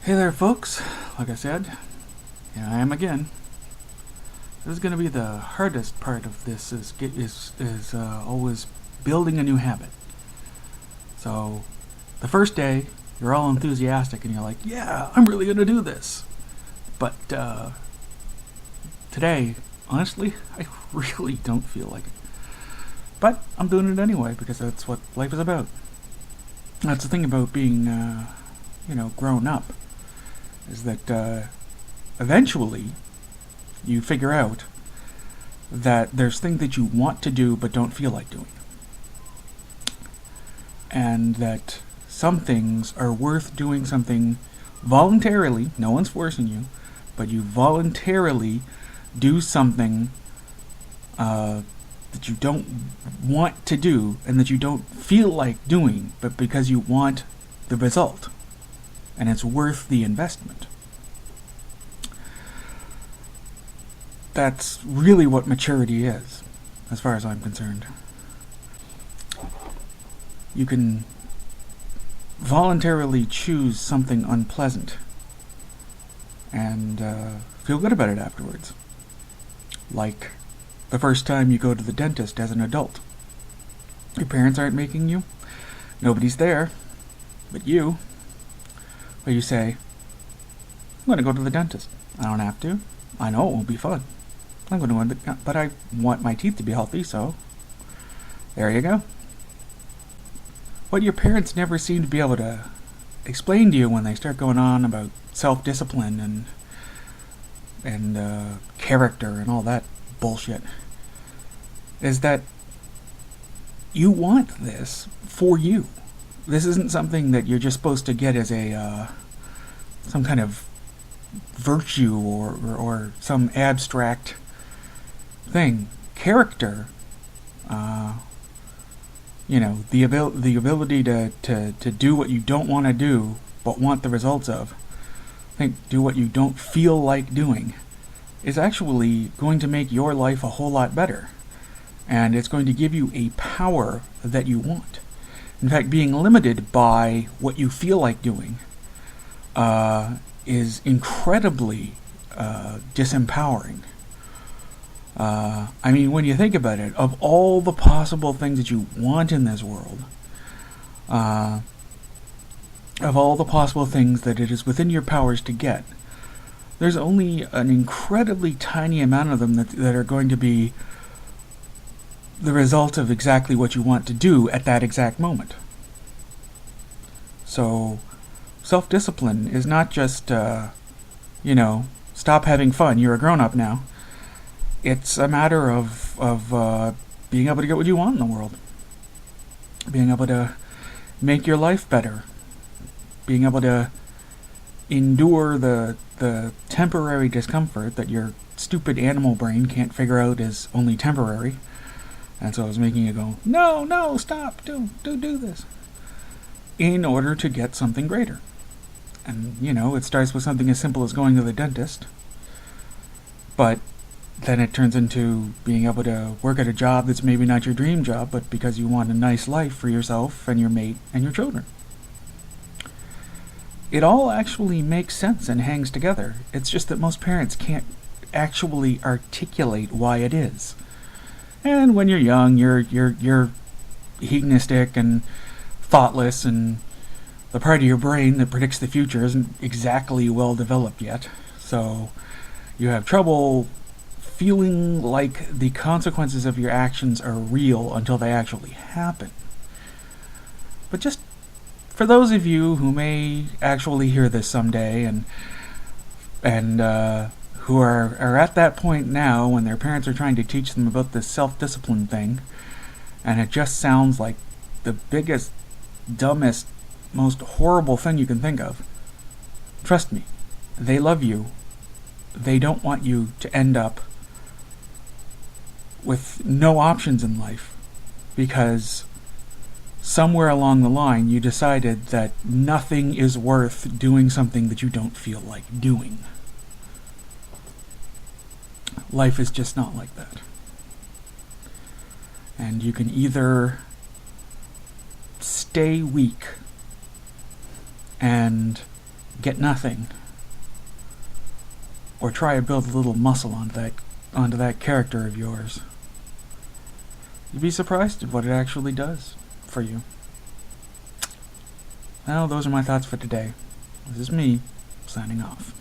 Hey there, folks. Like I said, here I am again. This is going to be the hardest part of this. Is always building a new habit. So, the first day, you're all enthusiastic and you're like, "Yeah, I'm really going to do this." But today, honestly, I really don't feel like it. But I'm doing it anyway because that's what life is about. That's the thing about being, grown up. Is that eventually you figure out that there's things that you want to do but don't feel like doing. And that some things are worth doing something voluntarily, no one's forcing you, but you voluntarily do something that you don't want to do and that you don't feel like doing, but because you want the result. And it's worth the investment. That's really what maturity is, as far as I'm concerned. You can voluntarily choose something unpleasant and feel good about it afterwards. Like the first time you go to the dentist as an adult. Your parents aren't making you, nobody's there, but you. But you say, I'm going to go to the dentist. I don't have to. I know it won't be fun. I'm going to, but I want my teeth to be healthy, so there you go. What your parents never seem to be able to explain to you when they start going on about self-discipline and character and all that bullshit is that you want this for you. This isn't something that you're just supposed to get as a some kind of virtue or some abstract thing. Character, the ability to do what you don't want to do but want the results of. Do what you don't feel like doing is actually going to make your life a whole lot better. And it's going to give you a power that you want. In fact, being limited by what you feel like doing is incredibly disempowering. When you think about it, of all the possible things that you want in this world, of all the possible things that it is within your powers to get, there's only an incredibly tiny amount of them that are going to be the result of exactly what you want to do at that exact moment. So, self-discipline is not just, stop having fun, you're a grown-up now. It's a matter of being able to get what you want in the world. Being able to make your life better. Being able to endure the temporary discomfort that your stupid animal brain can't figure out is only temporary. And so I was making it go, no, stop, do this. In order to get something greater. And, it starts with something as simple as going to the dentist. But then it turns into being able to work at a job that's maybe not your dream job, but because you want a nice life for yourself and your mate and your children. It all actually makes sense and hangs together. It's just that most parents can't actually articulate why it is. And when you're young, you're hedonistic and thoughtless, and the part of your brain that predicts the future isn't exactly well developed yet. So you have trouble feeling like the consequences of your actions are real until they actually happen. But just for those of you who may actually hear this someday and who are at that point now when their parents are trying to teach them about this self-discipline thing, and it just sounds like the biggest, dumbest, most horrible thing you can think of. Trust me, they love you. They don't want you to end up with no options in life because somewhere along the line you decided that nothing is worth doing something that you don't feel like doing. Life is just not like that. And you can either stay weak and get nothing, or try to build a little muscle onto that character of yours, you'd be surprised at what it actually does for you. Well, those are my thoughts for today. This is me, signing off.